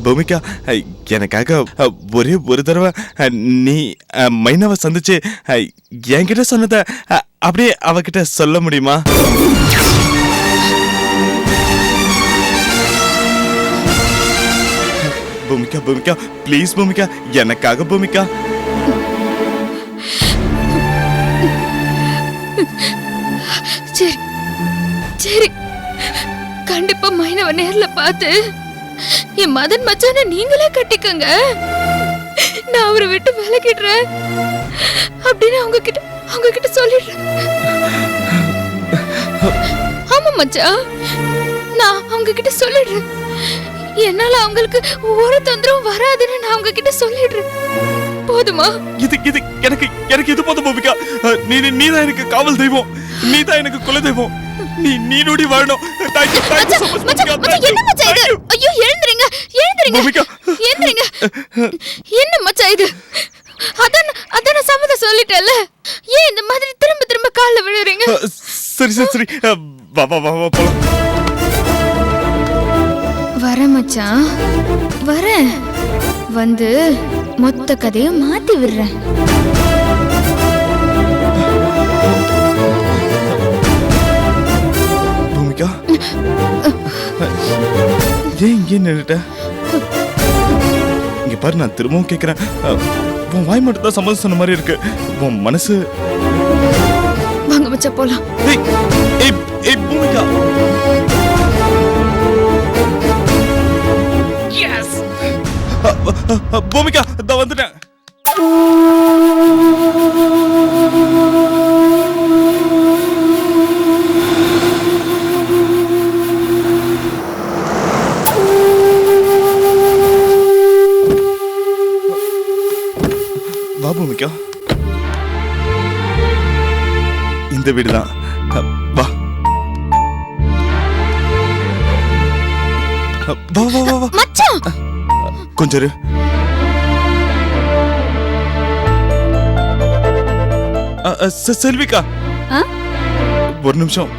பூமிகா, எனக்காக ஒரே ஒரு தடவை நீ மைனாவை சந்திச்சு என்கிட்ட சொன்னத அப்படியே அவகிட்ட சொல்ல முடியுமா? பூமிகா பூமிகா ப்ளீஸ் பூமிகா, எனக்காக பூமிகா. சரி சரி, கண்டிப்பா மைனவ நேர்ல பார்த்து என் மதன் மச்சான நீங்களே கட்டிக்கங்க, நான் அவரை விட்டு விலகிடுறேன் அப்படின்னு அவங்க கிட்ட சொல்லிடுறேன். ஆமா மச்சான், நான் அவங்க கிட்ட சொல்லிடுறேன். என்னால அவங்களுக்கு ஒரு தொந்தரவும் வராதுன்னு நான் அவங்க கிட்ட சொல்லிடுறேன். போதுமா? இது எனக்கு இது போதும் பூமிகா. நீதான் எனக்கு காவல் தெய்வம், நீதான் எனக்கு குல தெய்வம். நீ நோடி வாழணும். என்ன மச்சான் இது? ஐயோ எழுந்திருங்க எழுந்திருங்க எழுந்திருங்க. என்ன மச்சான் இது? அதான் சம்மதம் சொல்லிட்டேன்ல, ஏன் இந்த மாதிரி திரும்ப திரும்ப கால்ல விழுறீங்க? சரி சரி சரி, வா வா வா வா போலாம். வரேன் மச்சான் வரேன், வந்து மொத்த கதையை மாத்தி விடுறேன். பூமிகா, ஏன் இங்கே நின்னுட்ட? இங்க பாரு, நான் திரும்பவும் கேக்குறேன். உன் வாய் மட்டும் தான் சம்மதம் சொன்ன மாதிரி இருக்கு, உன் மனசு? வாங்க மச்சான் போலாம். ஏய் பூமிகா, பூமிகா இதோ வந்துட்டேன். வா பூமிகா, இந்த வீடுதான். வா வா வா வா வா மச்சான். கொஞ்சம் இரு. செல்விகா, ஒரு நிமிஷம்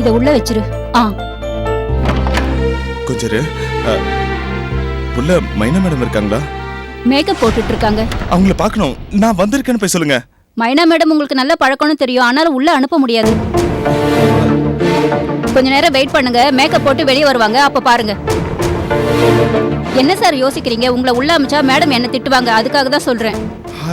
இத உள்ள வச்சிரு. கொஞ்சம் இரு. உள்ள மைனா மேடம் இருக்காங்களா? மேக்கப் போட்டுட்டு இருக்காங்க. அவங்கள பார்க்கணும். நான் வந்திருக்கேன்னு போய் சொல்லுங்க. மைனா மேடம் உங்களுக்கு நல்ல பழக்கம்னு தெரியும், ஆனாலும் உள்ள அனுப்ப முடியாது. கொஞ்ச நேரம் வெயிட் பண்ணுங்க, மேக்கப் போட்டு வெளியே வருவாங்க, அப்ப பாருங்க. என்ன சார் யோசிக்கிறீங்க? உங்களை உள்ள அமிச்சா மேடம் என்ன திட்டுவாங்க, அதுக்காக தான் சொல்றேன்.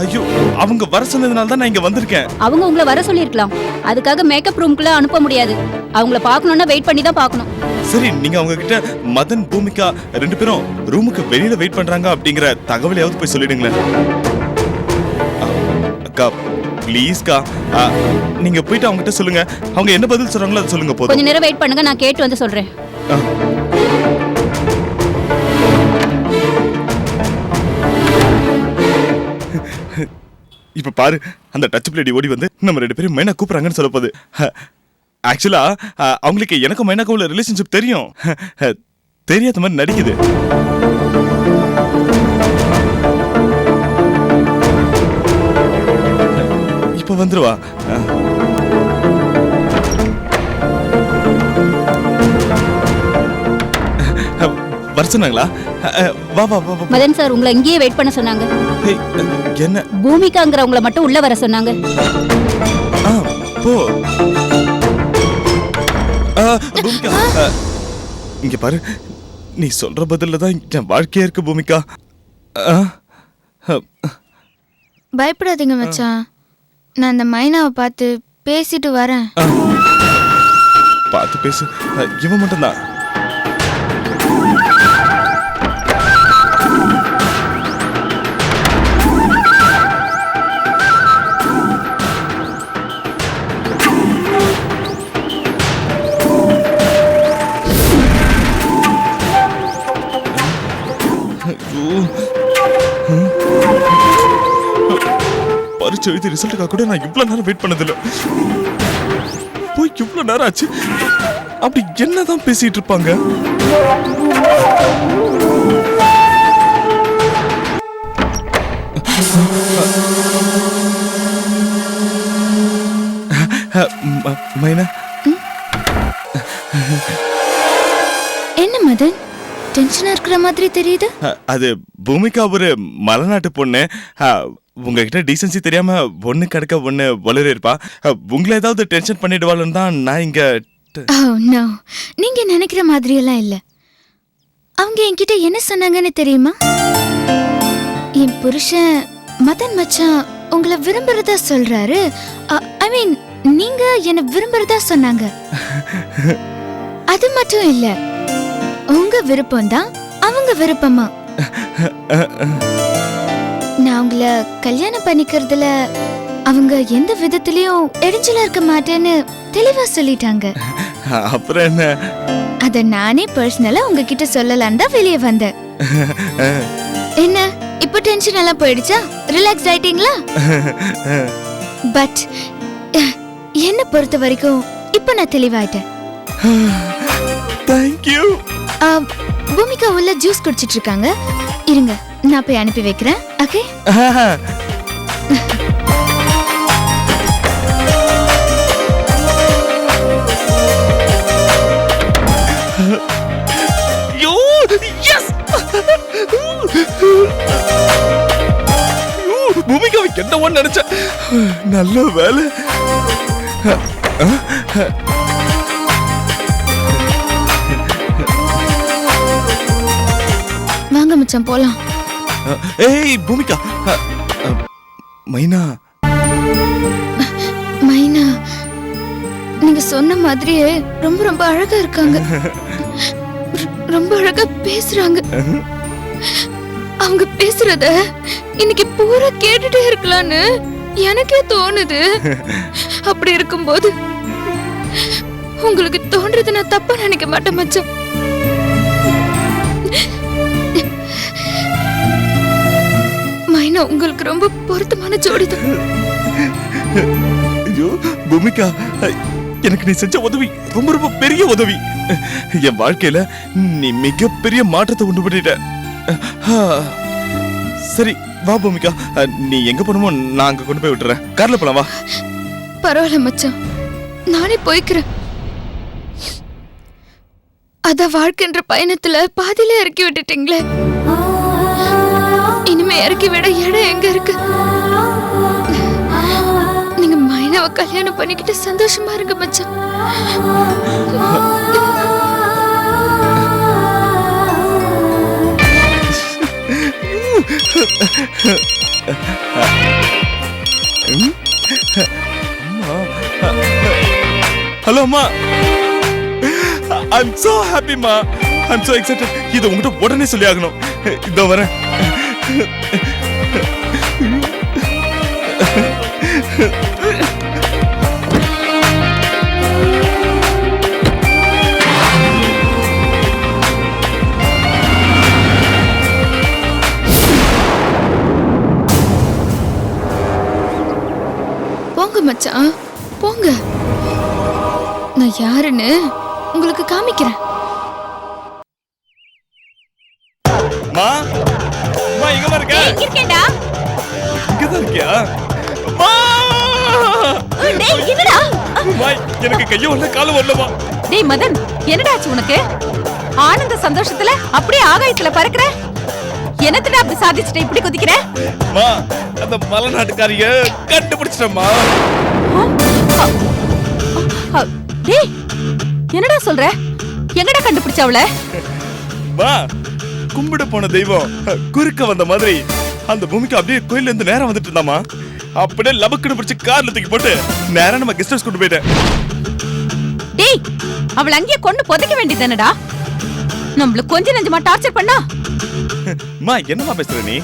ஐயோ, அவங்க வர சொன்னதுனால தான் நான் இங்க வந்திருக்கேன். அவங்க உங்களை வர சொல்லிருக்கலாம், அதுக்காக மேக்கப் ரூம்குள்ள அனுப்ப முடியாது. அவங்கள பார்க்கணும்னா வெயிட் பண்ணி தான் பார்க்கணும். சரி, நீங்க அவங்க கிட்ட மதன் பூமிகா 2 பேரும் ரூமுக்கு வெளியில வெயிட் பண்றாங்க அப்படிங்கிற தகவலையாவது போய் சொல்லிடுங்களேன். அக்கா ப்ளீஸ்க்கா, நீங்க போயிட்டு அவங்க கிட்ட சொல்லுங்க. அவங்க என்ன பதில் சொல்றாங்களோ அதை சொல்லுங்க போதும். கொஞ்ச நேரம் வெயிட் பண்ணுங்க, நான் கேட்டு வந்து சொல்றேன். இப்ப பாரு, அந்த டச் பிளேடி ஓடி வந்து நம்ம 2 பேரும் மைனா கூப்பிடுறாங்கன்னு சொல்ல போகுது. ஆக்சுவலா அவங்களுக்கு எனக்கு மைனாக்கு உள்ள ரிலேஷன்ஷிப் தெரியும், தெரியாத மாதிரி நடிக்குது. இப்ப வந்துருவா. வர சொன்னாங்களா? வா வா வா. மதன் சார் உங்களை இங்கேயே வெயிட் பண்ண சொன்னாங்க. என்ன? பூமிகாங்கிறவங்கள மட்டும் உள்ள வர சொன்னாங்க. போ. பூமிகா, இங்க பாரு, நீ சொல்ற பதில்ல தான் என் வாழ்க்கையா இருக்கு பூமிகா. பயப்படாதீங்க மச்சான், நான் அந்த மைனாவை பார்த்து பேசிட்டு வரேன். பார்த்து பேசு, இவன் மட்டும்தான். பரிச்சை எழுதி ரிசல்ட்டுக்காக கூட நான் இவ்வளவு நேரம் வெயிட் பண்ணதில்லை. போய் இவ்வளவு நேரம் ஆச்சு, அப்படி என்னதான் பேசிட்டு இருப்பாங்க? மைனா. என்ன மதன், டென்ஷனா இருக்கிற மாதிரி தெரியுது. அது பூமிகா ஒரு மலைநாட்டு பொண்ணு. உங்ககிட்ட டீசன்சி தெரியாம ஒண்ணு கிடக்க ஒண்ணு வளர இருப்பா. உங்களை ஏதாவது டென்ஷன் பண்ணிடுவாளுன்னு தான் நான் இங்க. நோ, நீங்க நினைக்கிற மாதிரி எல்லாம் இல்ல. அவங்க என்கிட்ட என்ன சொன்னாங்கன்னு தெரியுமா? என் புருஷன் மதன் மச்சான் உங்களை விரும்புறதா சொல்றாரு. ஐ மீன் நீங்க என்ன விரும்புறதா சொன்னாங்க. அது மட்டும் இல்ல, உங்க விருப்பம் தான் அவங்க விருப்பமா. நான் உங்களை கல்யாணம் பண்ணிக்கிறதுல அவங்க எந்த விதத்திலயும் இடைஞ்சலா இருக்க மாட்டேன்னு தெளிவா சொல்லிட்டாங்க. அப்புறம் என்ன? அத நானே பர்சனலா உங்ககிட்ட சொல்லலாம் தான் வெளியே வந்தேன். என்ன இப்போ டென்ஷன் எல்லாம் போயிடுச்சா? ரிலாக்ஸ் ஆயிட்டீங்களா? பட் என்ன பொறுத்த வரைக்கும் இப்போ நான் தெளிவாயிட்டேன். Thank you. பூமிகா உள்ள ஜூஸ் குடிச்சிட்டு இருக்காங்க. இருங்க, நான் போய் அனுப்பி வைக்கிறேன். ஓகே? பூமிகாவை என்ன ஒண்ணு நினைச்ச. நல்ல வேலை. வாங்க மச்சான் போலாம். ஏய் பூமிகா. மைனா. மைனா, நீங்க சொன்ன மாதிரியே ரொம்ப ரொம்ப அழகா இருக்காங்க. ரொம்ப அழகா பேசுறாங்க. அவங்க பேசுறத இன்னைக்கு பூரா கேட்டுட்டே இருக்கலான்னு எனக்கே தோணுது. அப்படி இருக்கும்போது உங்களுக்கு தோன்றது நான் தப்பா நினைக்க மாட்டேன் மச்சான். மைனா உங்களுக்கு ரொம்ப பொருத்தமான ஜோடிதான். ஐயோ பூமிகா, எனக்கு நீ செஞ்ச உதவி ரொம்ப ரொம்ப பெரிய உதவி. என் வாழ்க்கையில நீ மிகப்பெரிய மாற்றத்தை உண்டு பண்ணிட்ட. சரி வா பூமிகா, நீ எங்க போகணுமோ நான் அங்க கொண்டு போய் விட்டுறேன். கார்ல போலாம் வா. பரவாயில்ல மச்சான், நானே போய்க்கிறேன். அத வாழ்க்கைன்ற பயணத்துல பாதியில இறக்கி விட்டுட்டீங்களே. இனிமே இறக்கி விட இடம் எங்க இருக்கு? நீங்க மைனாவை கல்யாணம் பண்ணிக்கிட்டு சந்தோஷமா இருங்க மச்சான். ஹலோ அம்மா. I'm so happy மா. I'm so excited. இத உங்ககிட்ட உடனே சொல்லி ஆகணும். இதோ வரேன். போங்க மச்சான் போங்க. நான் யாருன்னு உங்களுக்கு காமிக்கிறேன். மா மா எங்க இருக்க? இங்க இருக்கேன்டா. இங்க தான் இருக்கியா? மா டேய் என்னடா? மா எனக்கு கைய வரல கால வரலமா. டேய் மதன், என்னடா ஆச்சு உனக்கு? ஆனந்த சந்தோஷத்துல அப்படியே ஆகாயத்துல பறக்குற. என்னத்தடா அப்படி சாதிச்சிட்ட இப்படி குதிக்கிற? மா அந்த மலைநாட்டுக்காரிய கண்டுபிடிச்சிட்டமா. டேய் என்னடா சொல்ற? எங்கடா கண்டுபிடிச்ச அவள? மா கும்பிட போன தெய்வம் குறுக்க வந்த மாதிரி அந்த பூமிக்கு அப்படியே கோயில்ல இருந்து நேரா வந்துட்டு இருந்தாமா. அப்படியே லபக்குன்னு பிடிச்சு கார்ல தூக்கி போட்டு நேரா நம்ம கெஸ்ட் ஹவுஸ் கொண்டு போயிட்டேன். டேய் அவள அங்கேயே கொண்டு புதைக்க வேண்டியதானடா. நம்மள கொஞ்ச நெஞ்சமா டார்ச்சர் பண்ணா. மா என்னமா பேசுற நீ?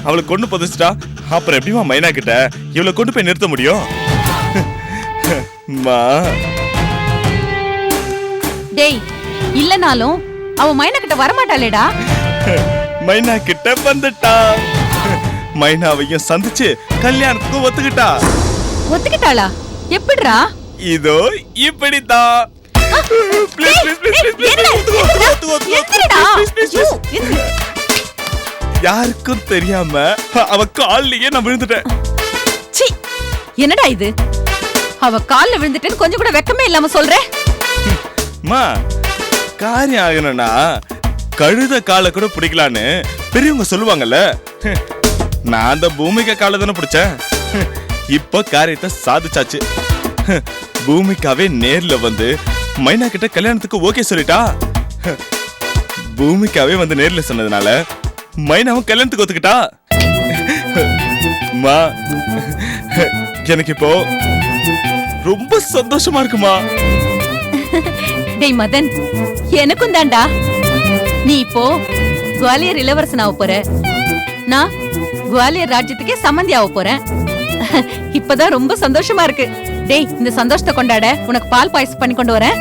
அவளை கொண்டு புதைச்சிட்டா அப்புறம் எப்படிமா மைனா கிட்ட இவளை கொண்டு போய் நிறுத்த முடியும்? மா டேய் இல்லனாலும் அவ மைனா கிட்ட வர மாட்டாளேடா. மைனா கிட்ட வந்துட்டா. மைனாவையும் சந்திச்சு கல்யாணத்துக்கு ஒத்துக்கிட்டா. ஒத்துக்கிட்டாளா? எப்படிடா? இதோ இப்படிதான். யாருக்கும் தெரியாம அவ கால்லயே நான் விழுந்துட்டேன். என்னடா இது? அவ கால்ல விழுந்துட்டேன்னு கொஞ்சம் கூட வெக்கமே இல்லாம சொல்ற. மா காரியம் ஆகணும்னா கழுத காலை கூட பிடிக்கலான்னு பெரியவங்க சொல்லுவாங்கல்ல. நான் அந்த பூமிகா காலை தானே பிடிச்சேன். இப்ப காரியத்தை சாதிச்சாச்சு. பூமிகாவே நேர்ல வந்து மைனா கிட்ட கல்யாணத்துக்கு ஓகே சொல்லிட்டா. பூமிகாவே வந்து நேர்ல சொன்னதுனால மைனாவும் கல்யாணத்துக்கு ஒத்துக்கிட்டா. மா, எனக்கு இப்போ ரொம்ப சந்தோஷமா இருக்குமா. டேய் மதன், எனக்கும் தான்டா. நீ இப்போ குவாலியர் இளவரசன் ஆக போற, நான் குவாலியர் ராஜ்யத்துக்கே சம்மந்தி ஆக போறேன். இப்பதான் ரொம்ப சந்தோஷமா இருக்கு. டேய், இந்த சந்தோஷத்தை கொண்டாட உனக்கு பால் பாயசம் பண்ணி கொண்டு வரேன்.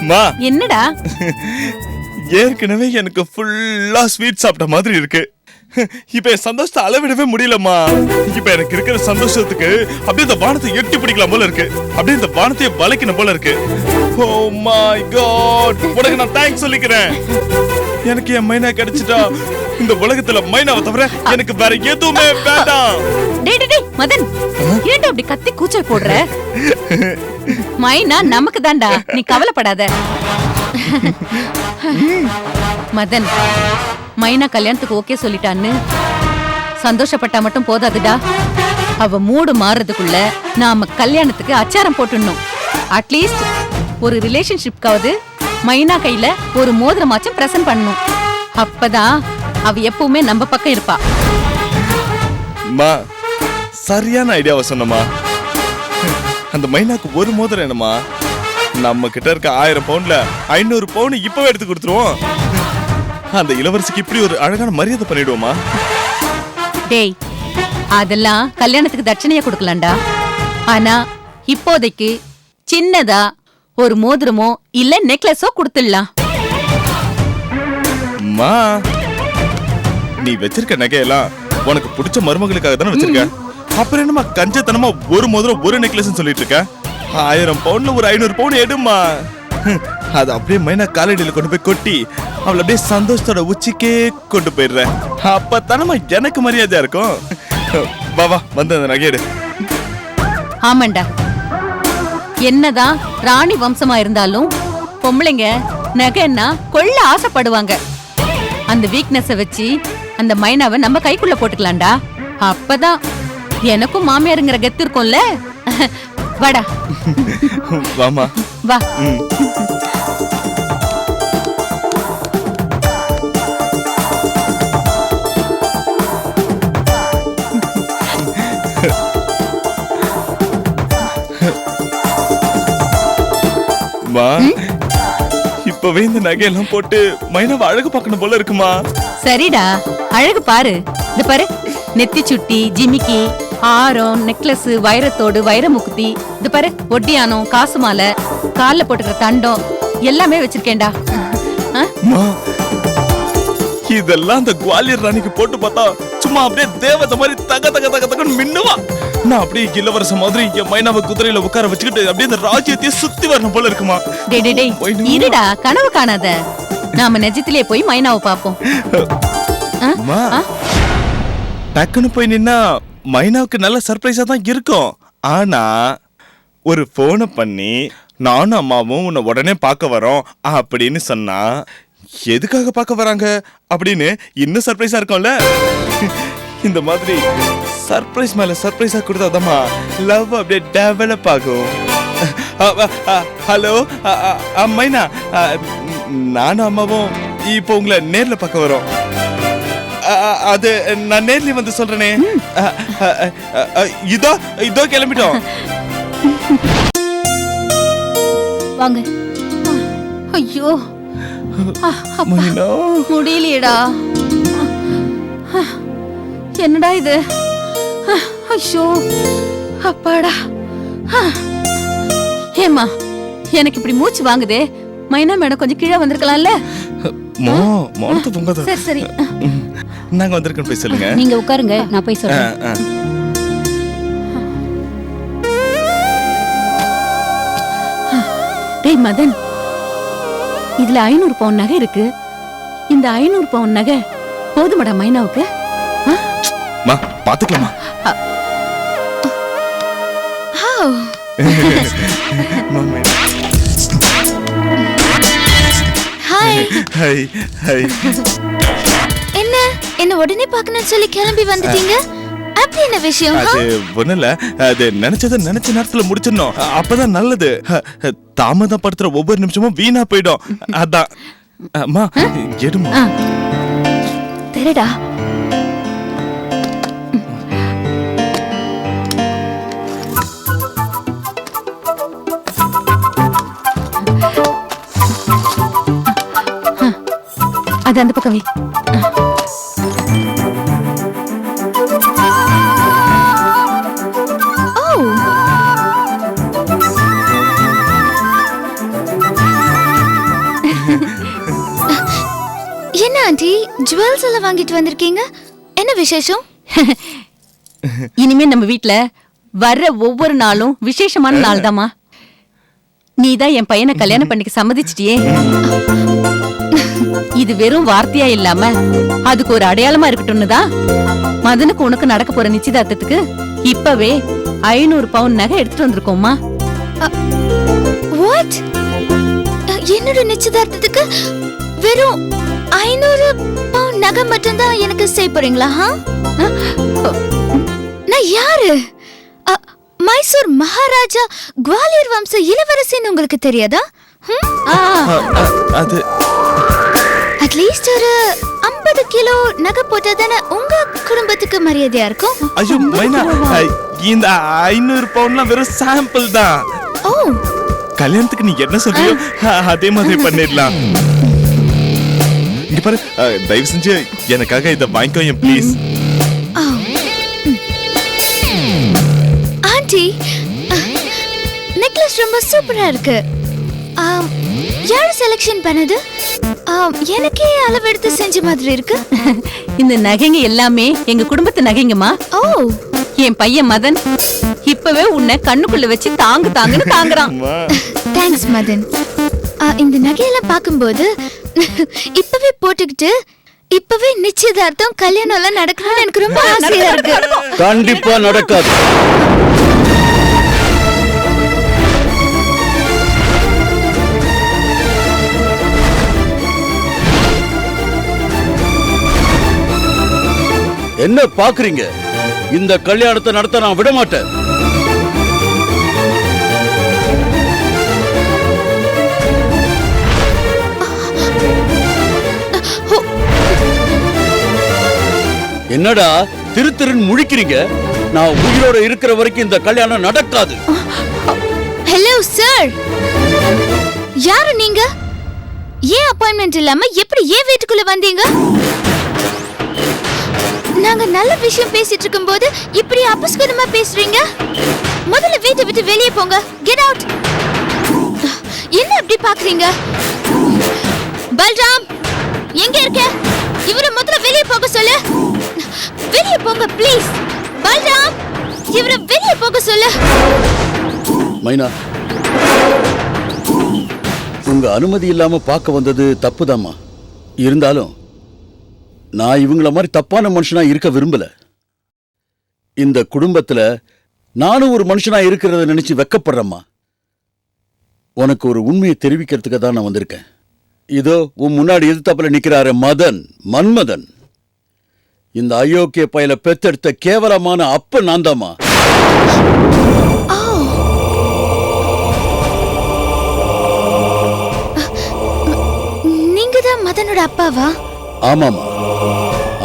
மா, என்னடா? ஏற்கனவே எனக்கு ஃபுல்லா ஸ்வீட் சாப்பிட்ட மாதிரி இருக்கு. இப்ப என் சந்தோஷத்தை அளவிடவே முடியலம்மா. இப்ப எனக்கு இருக்கிற சந்தோஷத்துக்கு அப்படியே இந்த வானத்தை எட்டி பிடிக்கலாம் போல இருக்கு. அப்படியே இந்த வானத்தையே வளைக்கணும் போல இருக்கு. ஓ மை காட், உனக்கு நான் தேங்க்ஸ் சொல்லிக்கிறேன். எனக்கு என் மைனா கிடைச்சிட்டா. இந்த உலகத்துல மைனாவை தவிர எனக்கு வேற எதுவுமே வேண்டாம். டேய் டேய் டேய் மதன், ஏன்டா அப்படி கத்தி கூச்சல் போடுற? மைனா நமக்கு தான்டா, நீ கவலைப்படாத. மதன், மைனா கல்யாணத்துக்கு ஓகே சொல்லிட்டான்னு சந்தோஷப்பட்டா மட்டும் போதாதுடா. அவ மூடு மாறுறதுக்குள்ள நாம கல்யாணத்துக்கு அச்சாரம் போட்டுடணும். அட்லீஸ்ட் ஒரு ரிலேஷன்ஷிப்காவது மைனா கையில ஒரு மோதிரமாச்சும் பிரசன்ட் பண்ணணும். அப்பதான் அவ எப்பவுமே நம்ம பக்கம் இருப்பா. மா, சரியான ஐடியாவை சொன்னமா. அந்த மைனாக்கு ஒரு மோதிரம் என்னமா, நம்ம கிட்ட இருக்க 1000 பவுன்ல 500 பவுன் இப்பவே எடுத்து கொடுத்துருவோம். அந்த இளவரசிக்கு இப்படி ஒரு அழகான மரியாதை பண்ணிடுவோமா. டேய், அதெல்லாம் கல்யாணத்துக்கு தட்சணையா கொடுக்கலாம்டா. ஆனா இப்போதைக்கு சின்னதா ஒரு மோதிரமோ இல்ல நெக்லஸோ கொடுத்துடலாம். மா, நீ வச்சிருக்க நகையெல்லாம் உனக்கு பிடிச்ச மருமகளுக்காக தானே வச்சிருக்க. அப்புறம் என்னமா கஞ்சத்தனமா ஒரு மோதிரம் ஒரு நெக்லஸ் சொல்லிட்டு இருக்க. 1000 பவுன்ல ஒரு 500 பவுன் எடுமா. அது அப்படியே மைனா காலடியில கொண்டு போய் கொட்டி அவளை அப்படியே சந்தோஷத்தோட உச்சிக்கே கொண்டு போயிடுறேன். அப்பதானமா எனக்கு மரியாதையா இருக்கும். வா வா, வந்து அந்த நகையெடு. ஆமாண்டா, என்னதான் ராணி வம்சமா இருந்தாலும் பொம்பளைங்க நகைன்னா கொள்ள ஆசைப்படுவாங்க. அந்த வீக்னஸ வச்சு அந்த மைனாவை நம்ம கைக்குள்ள போட்டுக்கலாம்டா. அப்பதான் எனக்கும் மாமியாருங்கிற கெத்து இருக்கும்ல. வாடா. வாமா, வா. மா, இப்பவே இந்த நகையெல்லாம் போட்டு மைனாவை அழகு பார்க்கணும் போல இருக்குமா. சரிடா, அழகு பாரு. இந்த பாரு, நெத்தி சுட்டி, ஜிமிக்கி, ஆரம், நெக்லஸ், வைரத்தோடு, வைரமுக்குத்தி, இது பாரு ஒட்டியானம், காசு மாலை, கால்ல போட்டுக்கிற தண்டம் எல்லாமே வச்சிருக்கேன்டா. மா, இதெல்லாம் அந்த குவாலியர் ராணிக்கு போட்டு பார்த்தா சும்மா அப்படியே தேவதை மாதிரி தக தக தக தகன்னு மின்னுவா. நான் அப்படியே இளவரச மாதிரி என் மைனாவை குதிரையில உட்கார வச்சுக்கிட்டு அப்படியே இந்த ராஜ்யத்தையே சுத்தி வரணும் போல இருக்குமா. இருடா, கனவு காணாத. நாம நிஜத்திலே போய் மைனாவை பாப்போம். அம்மா, டக்குன்னு போய் நின்னா மைனாவுக்கு நல்ல சர்ப்ரைஸா தான் இருக்கும். ஆனா ஒரு போனை பண்ணி நானும் அம்மாவும் உன்னை உடனே பார்க்க வரோம் அப்படின்னு சொன்னா எதுக்காக பார்க்க வராங்க அப்படின்னு இன்னும் சர்ப்ரைஸா இருக்கும்ல. இந்த மாதிரி சர்ப்ரைஸ் மேல சர்ப்ரைஸா கொடுத்தாதம்மா லவ் அப்படியே டெவலப் ஆகும். ஹலோ மைனா, நானும் அம்மாவும் இப்போ உங்களை நேர்ல பார்க்க வரோம். அது நான் நேர்ல வந்து சொல்றேனே. இதோ இதோ கிளம்பிட்டோம். வாங்க. ஐயோ, மைனா, முடியலையேடா. என்னடா இது? ஐயோ, அப்பாடா. ஏமா, எனக்கு இப்படி மூச்சு வாங்குதே. மைனா மேடம் கொஞ்சம் கீழே வந்திருக்கலாம்ல. மௌனத்தை பொங்காத. சரி சரி, நாங்க வந்திருக்கோம் போய் சொல்லுங்க. நீங்க உட்காருங்க, நான் போய் சொல்றேன். டேய் மதன், இதுல 500 பவுன் நகை இருக்கு. இந்த 500 பவுன் நகை போதுமடா மைனாவுக்கு? மா, பாத்துக்கலாமா? ஹாய். ஹை ஹை என்ன என்ன உடனே பார்க்கணும்னு சொல்லி கிளம்பி வந்துட்டீங்க? அப்படி என்ன விஷயம்? அது ஒண்ணும் இல்ல, அது நினைச்சத நினைச்ச நேரத்துல முடிச்சிடணும், அப்பதான் நல்லது. தாமதப்படுத்துற ஒவ்வொரு நிமிஷமும் வீணா போயிடும், அதான். அம்மா எடுமா. தெரடா. அது அந்த பக்கம் வை. என்ன ஆண்டி ஜுவல்ஸ் எல்லாம் வாங்கிட்டு வந்திருக்கீங்க? என்ன விசேஷம்? இனிமே நம்ம வீட்ல வர்ற ஒவ்வொரு நாளும் விசேஷமான நாள் தாமா. நீதான் என் பையனை கல்யாணம் பண்ணிக்க சம்மதிச்சிட்டியே. இது வெறும் வார்த்தையா இல்லாம அதுக்கு ஒரு அடையாளமா இருக்கட்டும்னு தான் மதனுக்கு உனக்கு நடக்க போற நிச்சயதார்த்தத்துக்கு இப்பவே 500 பவுன் நகை எடுத்துட்டு வந்திருக்கோம்மா. வாட்? என்னோட நிச்சயதார்த்தத்துக்கு வெறும் 500 பவுன் நகை மட்டும் தான் எனக்கு செய்ய போறீங்களா? நான் யாரு? மைசூர் மகாராஜா குவாலியர் வம்ச இளவரசின்னு உங்களுக்கு தெரியாதா? அது அட்லீஸ்ட் ஒரு 50 கிலோ நகை போட்டாதானே உங்க குடும்பத்துக்கு மரியாதையா இருக்கும். ஐயோ மைனா, இந்த 500 பவுண்ட்லாம் வெறும் சாம்பிள் தான். ஓ, கல்யாணத்துக்கு நீ என்ன சொல்றியோ அதே மாதிரி பண்ணிடலாம். இங்க பாரு, தயவு செஞ்சு எனக்காக இதை வாங்கிக்கோ ப்ளீஸ். ஆண்டி, நெக்லஸ் ரொம்ப சூப்பரா இருக்கு. யாரு செலக்ஷன் பண்ணது? எனக்கே அளவெடுத்து செஞ்ச மாதிரி இருக்கு. இந்த நகைங்க எல்லாமே எங்க குடும்பத்து நகைங்கம்மா. ஓ, என் பையன் மதன் இப்பவே உன்னை கண்ணுக்குள்ள வச்சு தாங்குன்னு தாங்குறான். தேங்க்ஸ் மதன். இந்த நகையெல்லாம் பார்க்கும்போது இப்பவே போட்டுக்கிட்டு இப்பவே நிச்சயதார்த்தம் கல்யாணம் எல்லாம் நடக்கணும்னு எனக்கு ரொம்ப ஆசையா இருக்கு. கண்டிப்பா நடக்காது. என்ன பாக்குறீங்க? இந்த கல்யாணத்தை நடத்த நான் விட மாட்டேன். என்னடா திருத்திருன்னு முழிக்கிறீங்க? நான் உயிரோட இருக்கிற வரைக்கும் இந்த கல்யாணம் நடக்காது. ஹலோ சார், யாரு நீங்க? ஏன் அப்பாயின்மெண்ட் இல்லாம எப்படி ஏன் வீட்டுக்குள்ள வந்தீங்க? நாங்க நல்ல விஷயம் பேசிட்டு இருக்கும்போது இப்படி அபஸ்கரமா பேசுறீங்க. முதல்ல வீட்டை விட்டு வெளியே போங்க. Get out. என்ன அப்படி பாக்குறீங்க? பல்ராம், எங்க இருக்க? இவரை முதல்ல வெளியே போக சொல்லு. வெளியே போங்க ப்ளீஸ். பல்ராம், இவரை வெளியே போக சொல்லு. மைனா, உங்க அனுமதி இல்லாம பார்க்க வந்தது தப்புதாம்மா. இருந்தாலும் நான் இவங்கள மாதிரி தப்பான மனுஷனா இருக்க விரும்பல. இந்த குடும்பத்துல நானும் ஒரு மனுஷனா இருக்கிறத நினைச்சு வெக்கப்படுறேம்மா. உனக்கு ஒரு உண்மையை தெரிவிக்கிறதுக்கு தான் நான் வந்திருக்கேன். இதோ உன் முன்னாடி எதிர்த்தாப்புல நிக்கிறாரு மதன், மன்மதன். இந்த அயோக்கிய பயல பெத்தெடுத்த கேவலமான அப்ப நான் தாம்மா. நீங்க தான் மதனோட அப்பாவா? ஆமாமா,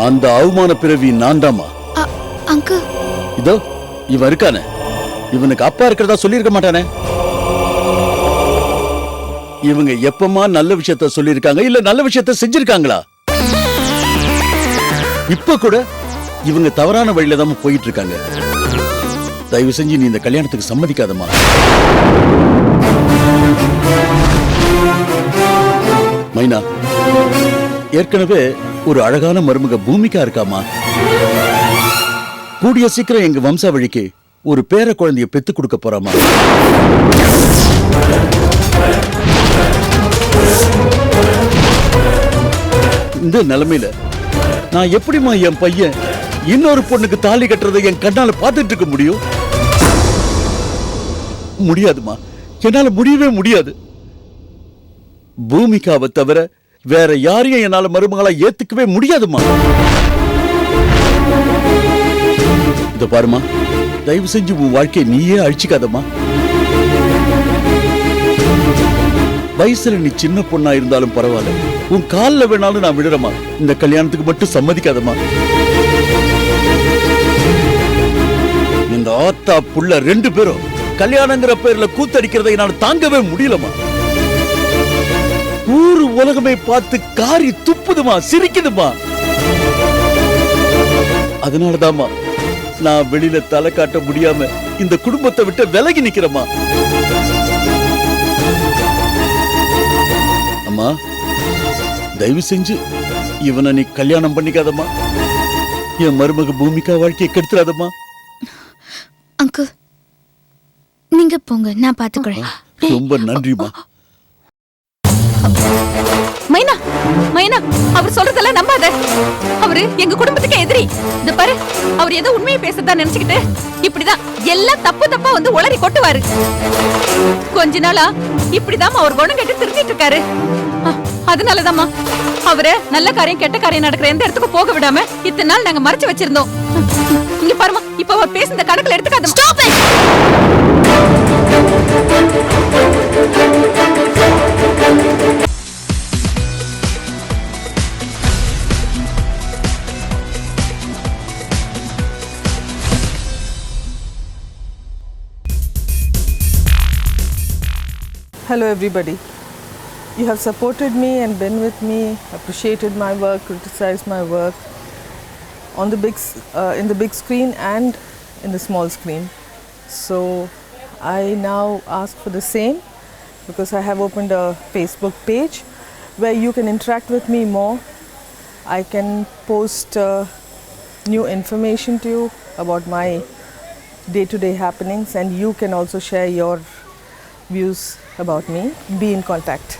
அந்த அவமான பிறவி நான் தாம்மா. அங்கிள், இதோ இவன் இருக்கானே, இவனுக்கு அப்பா இருக்கிறதா சொல்லியிருக்க மாட்டானே. இவங்க எப்பமா நல்ல விஷயத்த சொல்லியிருக்காங்க, இல்ல நல்ல விஷயத்த செஞ்சிருக்காங்களா? இப்ப கூட இவங்க தவறான வழியில தான் போயிட்டு இருக்காங்க. தயவு செஞ்சு நீ இந்த கல்யாணத்துக்கு சம்மதிக்காதம்மா. மைனா, ஏற்கனவே ஒரு அழகான மருமக பூமிகா இருக்காமா. கூடிய சீக்கிரம் எங்க வம்சாவழிக்கு ஒரு பேர குழந்தைய பெத்து கொடுக்க போறாமா. இந்த நிலைமையில நான் எப்படிமா என் பையன் இன்னொரு பொண்ணுக்கு தாலி கட்டுறதை என் கண்ணால பார்த்துட்டு இருக்க முடியும்? முடியாதுமா, என்னால முடியவே முடியாது. பூமிகாவை தவிர வேற யாரையும் என்னால மருமகளா ஏத்துக்கவே முடியாதுமா. இந்த பாருமா, தயவு செஞ்சு உன் வாழ்க்கையை நீயே அழிச்சுக்காதம்மா. வயசுல நீ சின்ன பொண்ணா இருந்தாலும் பரவாயில்ல, உன் கால்ல வேணாலும் நான் விடுறமா. இந்த கல்யாணத்துக்கு மட்டும் சம்மதிக்காதம்மா. இந்த ஆத்தா புள்ள 2 பேரும் கல்யாணங்கிற பேர்ல கூத்தடிக்கிறதை நான் தாங்கவே முடியலமா. ஊரு உலகமே பார்த்து காரி துப்புதுமா, சிரிக்குதுமா. அதனாலதாம்மா நான் வெளியில தலை காட்ட முடியாம இந்த குடும்பத்தை விட்டு விலகி நிக்கிறேம்மா. அம்மா, தயவு செஞ்சு இவனை நீ கல்யாணம் பண்ணிக்காதம்மா. என் மருமக பூமிகா வாழ்க்கையை கெடுத்துறாதம்மா. அங்கிள், நீங்க போங்க, நான் பாத்துக்கிறேன். ரொம்ப நன்றிமா. மைனா மைனா, அவர் சொல்றதெல்லாம் நம்பாத. அவரு எங்க குடும்பத்துக்கு எதிரி. இந்த பாரு, அவர் ஏதோ உண்மையை பேசறதா நினைச்சுக்கிட்டு இப்படிதான் எல்லாம் தப்பு தப்பா வந்து உளறி கொட்டுவாரு. கொஞ்ச நாளா இப்படிதான் அவர் குணம் கெட்டு திருந்திட்டு இருக்காரு. அதனாலதாம்மா அவரு நல்ல காரியம் கெட்ட காரியம் நடக்கிற எந்த இடத்துக்கும் போக விடாம இத்தனை நாள் நாங்க மறைச்சு வச்சிருந்தோம். இங்க பாருமா, இப்ப அவர் பேசுன கணக்குல எடுத்துக்காத. Stop it. Hello everybody. You have supported me and been with me, appreciated my work, criticized my work on the in the big screen and in the small screen. So I now ask for the same, because I have opened a Facebook page where you can interact with me more. I can post new information to you about my day-to-day happenings, and you can also share your views about me. Be in contact.